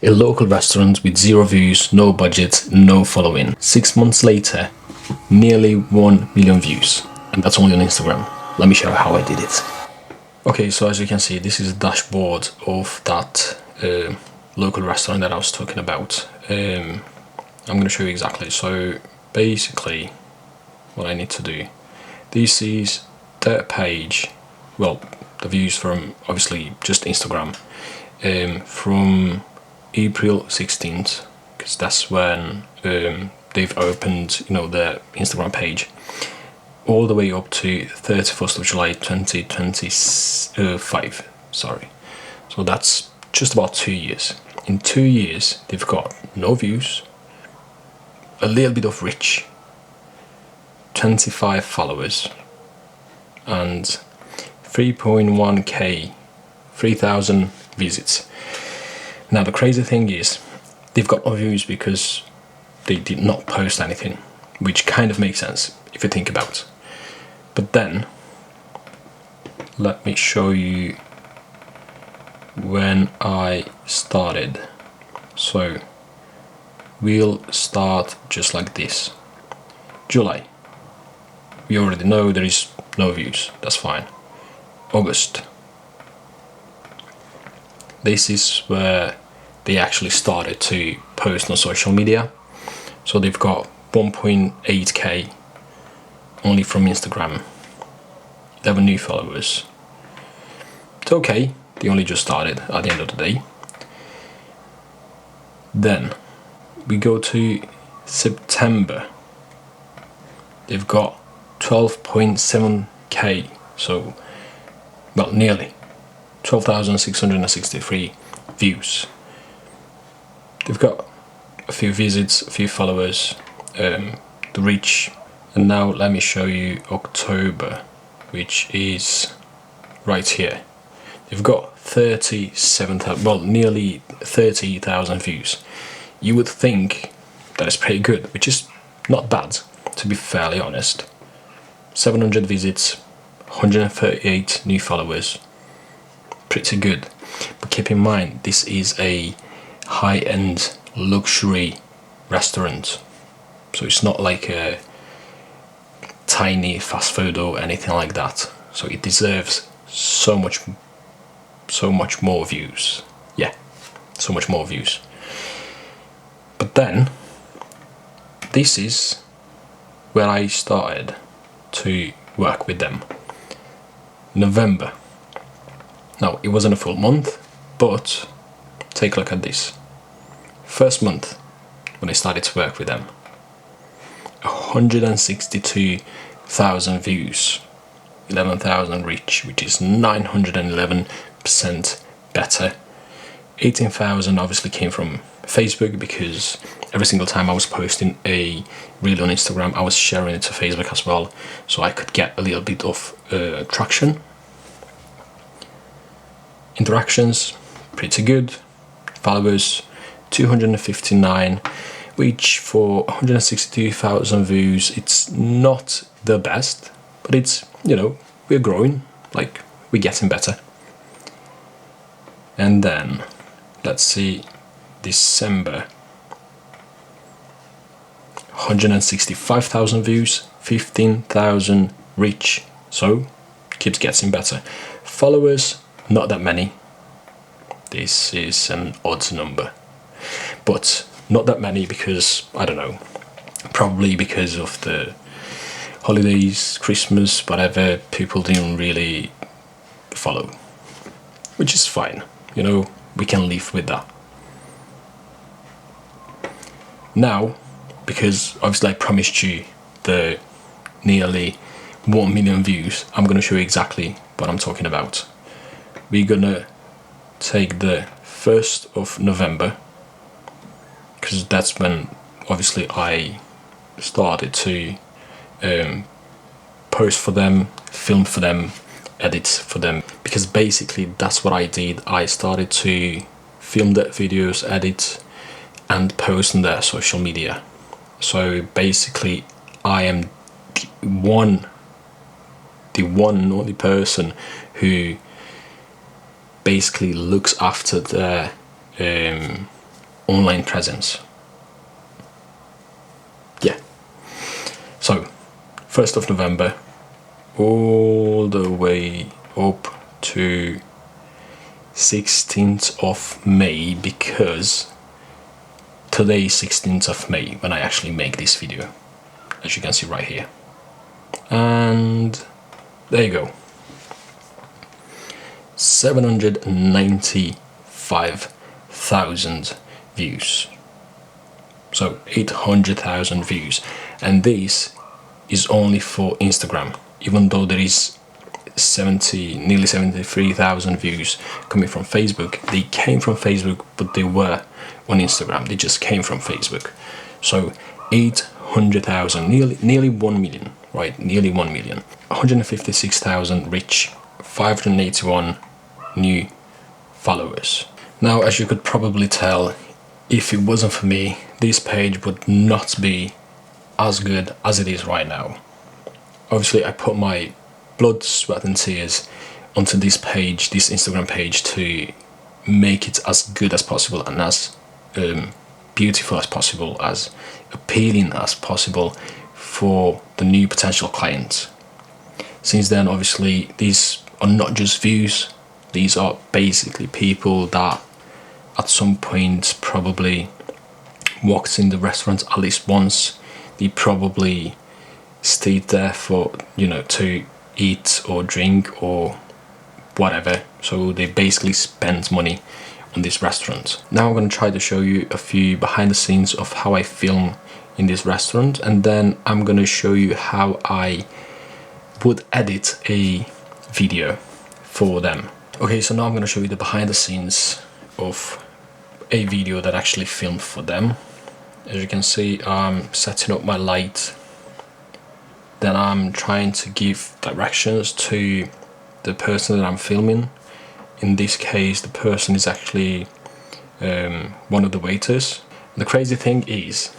A local restaurant with 0 views, no budget, no following. 6 months later, nearly 1 million views. And that's only on Instagram. Let me show you how I did it. Okay, so as you can see, this is a dashboard of that local restaurant that I was talking about. I'm going to show you exactly. So basically, what I need to do, this is their page, well, the views from obviously just Instagram, from April 16th, because that's when they've opened, their Instagram page, all the way up to 31st of July 2025. Sorry. So that's just about 2 years. In 2 years, they've got no views, a little bit of reach, 25 followers, and 3.1k, 3,000 visits. Now the crazy thing is, they've got no views because they did not post anything, which kind of makes sense if you think about it. But then, let me show you when I started. So we'll start just like this. July. We already know there is no views, that's fine. August. This is where they actually started to post on social media. So they've got 1.8k only from Instagram, 11 new followers. It's okay, they only just started at the end of the day. Then we go to September. They've got 12.7k, so well, nearly 12,663 views. They've got a few visits, a few followers, the reach. And now let me show you October, which is right here. They've got 37,000, well, nearly 30,000 views. You would think that is pretty good, which is not bad, to be fairly honest. 700 visits, 138 new followers, pretty good. But keep in mind, this is a high-end luxury restaurant, so it's not like a tiny fast food or anything like that. So it deserves so much more views. Yeah, so much more views. But then, this is where I started to work with them. November. Now, it wasn't a full month, but take a look at this. First month when I started to work with them, 162,000 views, 11,000 reach, which is 911% better. 18,000 obviously came from Facebook, because every single time I was posting a reel on Instagram, I was sharing it to Facebook as well, so I could get a little bit of traction. Interactions, pretty good. Followers, 259, which for 162,000 views, it's not the best, but it's, we're growing, like, we're getting better. And then, let's see, December, 165,000 views, 15,000 reach, so keeps getting better. Followers, not that many. This is an odd number, but not that many because, I don't know, probably because of the holidays, Christmas, whatever, people didn't really follow, which is fine, we can live with that. Now, because obviously I promised you the nearly 1 million views, I'm going to show you exactly what I'm talking about. We're going to take the 1st of November, because that's when obviously I started to post for them, film for them, edit for them, because basically that's what I did. I started to film their videos, edit and post on their social media. So basically I am the one and only person who basically looks after their online presence. Yeah. So 1st of November all the way up to 16th of May, because today is 16th of May when I actually make this video, as you can see right here. And there you go. 795,000 views. So 800,000 views. And this is only for Instagram, even though there is nearly 73,000 views coming from Facebook. They came from Facebook, but they were on Instagram. They just came from Facebook. So 800,000, nearly 1 million, right? Nearly 1 million. 156,000 reach, 581 new followers. Now, as you could probably tell, if it wasn't for me, this page would not be as good as it is right now. Obviously, I put my blood, sweat and tears onto this page, this Instagram page, to make it as good as possible and as beautiful as possible, as appealing as possible for the new potential clients. Since then, obviously, these are not just views, these are basically people that at some point probably walked in the restaurant at least once. They probably stayed there for, to eat or drink or whatever. So they basically spent money on this restaurant. Now I'm going to try to show you a few behind the scenes of how I film in this restaurant, and then I'm going to show you how I would edit a video for them. Okay, so now I'm going to show you the behind the scenes of a video that I actually filmed for them. As you can see, I'm setting up my light, then I'm trying to give directions to the person that I'm filming. In this case, the person is actually one of the waiters. And the crazy thing is,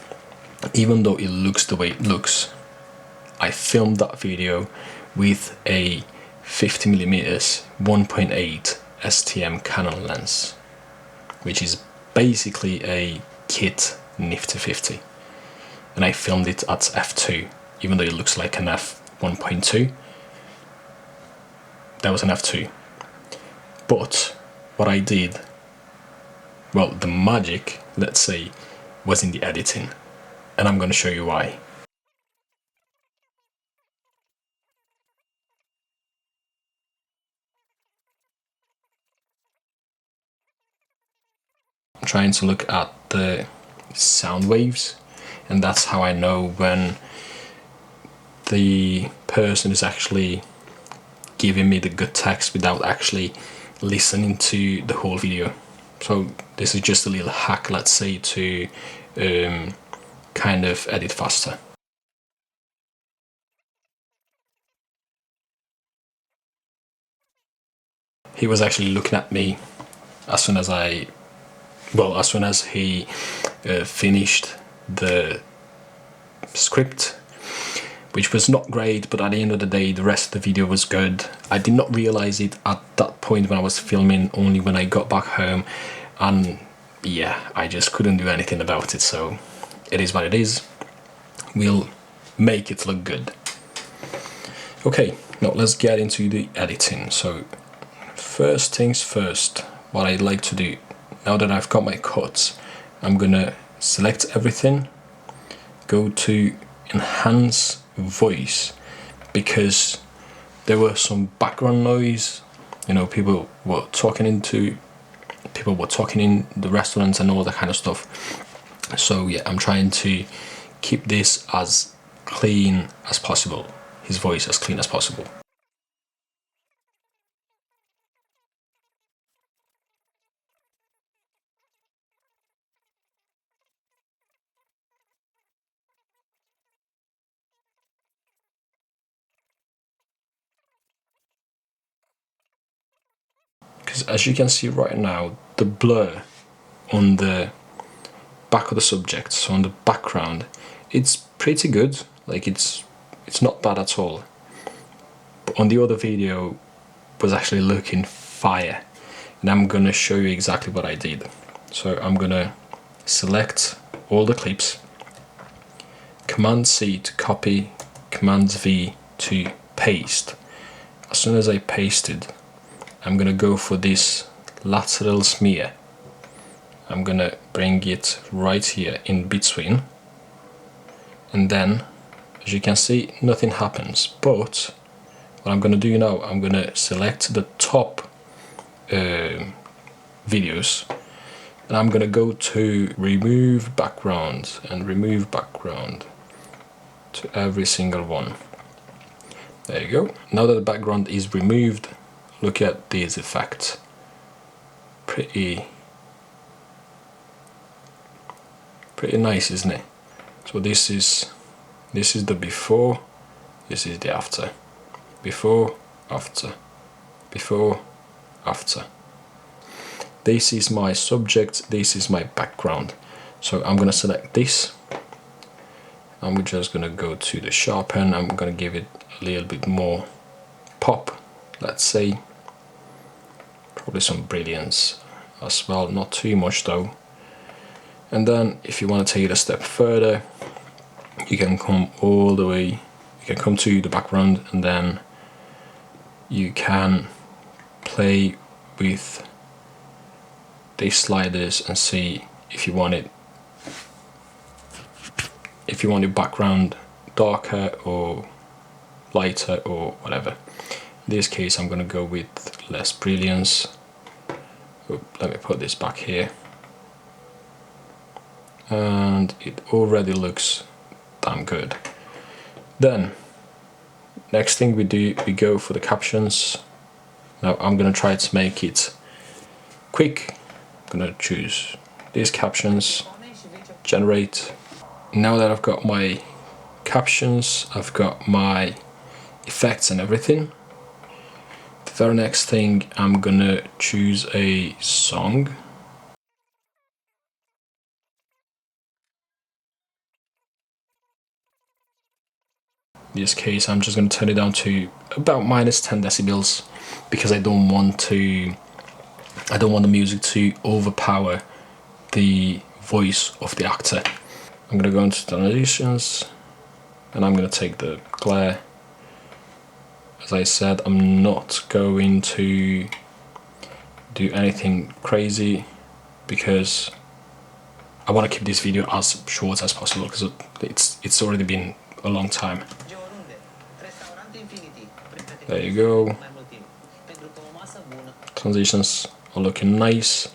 even though it looks the way it looks, I filmed that video with a 50mm 1.8 STM Canon lens, which is basically a kit Nifty 50, and I filmed it at f2, even though it looks like an f1.2. That was an f2. But what I did, well, the magic, let's say, was in the editing, and I'm going to show you why. I'm trying to look at the sound waves, and that's how I know when the person is actually giving me the good text without actually listening to the whole video. So this is just a little hack, let's say, to kind of edit faster. He was actually looking at me as soon as he finished the script, which was not great, but at the end of the day, the rest of the video was good. I did not realize it at that point when I was filming, only when I got back home, and yeah, I just couldn't do anything about it, so it is what it is. We'll make it look good. Okay, now let's get into the editing. So first things first, what I'd like to do, now that I've got my cuts, I'm gonna select everything, go to enhance voice, because there were some background noise, people were talking in the restaurants and all that kind of stuff. So yeah, I'm trying to keep this as clean as possible, his voice as clean as possible. Because as you can see right now, the blur on the back of the subject, so on the background, it's pretty good. Like it's not bad at all. But on the other video was actually looking fire, and I'm gonna show you exactly what I did. So I'm gonna select all the clips, Command C to copy, Command V to paste. As soon as I pasted, I'm gonna go for this lateral smear. I'm gonna bring it right here in between, and then as you can see nothing happens, but what I'm gonna do now, I'm gonna select the top videos, and I'm gonna go to remove background and remove background to every single one. There you go. Now that the background is removed, look at these effects. Pretty nice, isn't it? So this is the before, this is the after. Before, after, before, after. This is my subject, this is my background. So I'm gonna select this. I'm just gonna go to the sharpen. I'm gonna give it a little bit more pop, let's say. Probably some brilliance as well, not too much though. And then if you want to take it a step further, you can come all the way, you can come to the background, and then you can play with these sliders and see if you want it, if you want your background darker or lighter or whatever. In this case I'm going to go with less brilliance. Oh, let me put this back here, and it already looks damn good. Then next thing we do, we go for the captions. Now I'm gonna try to make it quick. I'm gonna choose these captions, generate. Now that I've got my captions, I've got my effects and everything, the very next thing I'm gonna choose a song. In this case I'm just going to turn it down to about -10 decibels because I don't want the music to overpower the voice of the actor. I'm going to go into transitions, and I'm going to take the glare. As I said, I'm not going to do anything crazy because I want to keep this video as short as possible because it's already been a long time. There you go. Transitions are looking nice.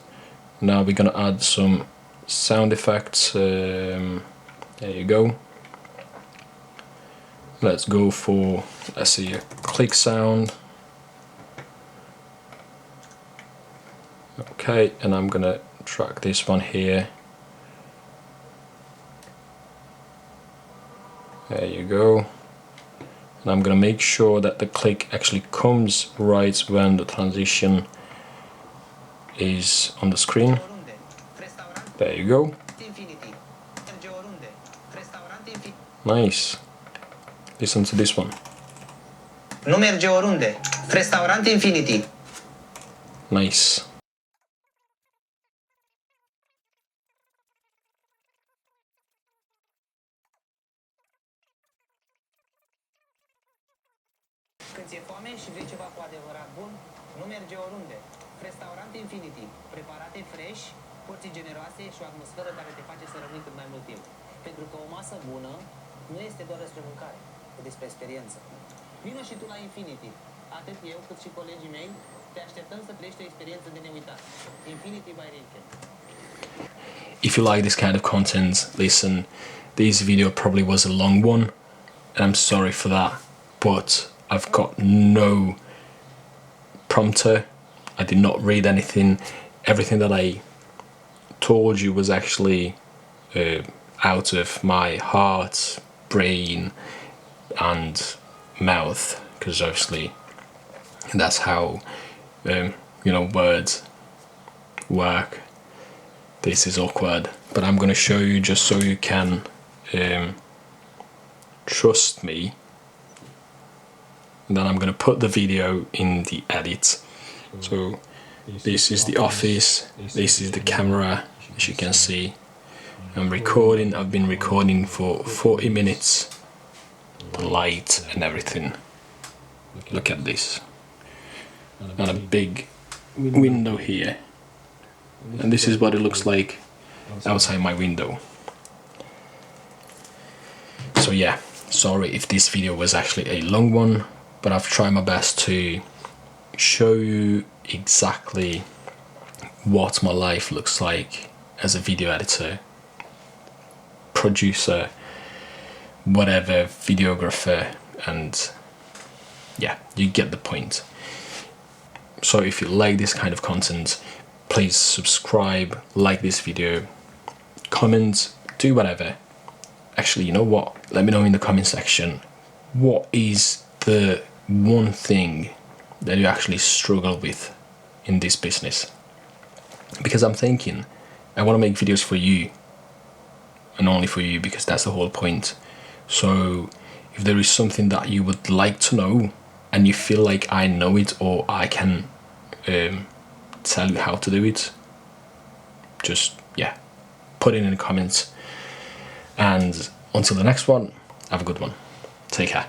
Now we're gonna add some sound effects. There you go. Let's go for, let's see, a click sound. Okay, and I'm gonna track this one here. There you go. And I'm gonna make sure that the click actually comes right when the transition is on the screen. There you go. Nice. Listen to this one. Nu merge oriunde. Restaurant Infinity. Nice. Când ți-e foame și vrei ceva cu adevărat bun, nu merge oriunde. Restaurant Infinity. Preparate fresh, porții generoase și o atmosferă care te face să rămâi cât mai mult timp. Pentru că o masă bună nu este doar despre mâncare, e despre experiență. Vino și tu la Infinity. Atât eu cât și colegii mei te așteptăm să trăiești o experiență de neuitat. Infinity by Rinke. If you like this kind of content, listen, this video probably was a long one, and I'm sorry for that, but I've got no prompter. I did not read anything. Everything that I told you was actually out of my heart, brain and mouth, because obviously that's how words work. This is awkward, but I'm going to show you just so you can trust me. And then I'm going to put the video in the edit. So this is the office, this is the camera, as you can see. I'm recording. I've been recording for 40 minutes. Light and everything. Look at this. And a big window here. And this is what it looks like outside my window. So yeah, sorry if this video was actually a long one, but I've tried my best to show you exactly what my life looks like as a video editor, producer, whatever, videographer, and yeah, you get the point. So if you like this kind of content, please subscribe, like this video, comment, do whatever. Actually, you know what? Let me know in the comment section, what is the one thing that you actually struggle with in this business? Because I'm thinking, I want to make videos for you, and only for you, because that's the whole point. So if there is something that you would like to know, and you feel like I know it, or I can tell you how to do it, just yeah, put it in the comments. And until the next one, have a good one. Take care.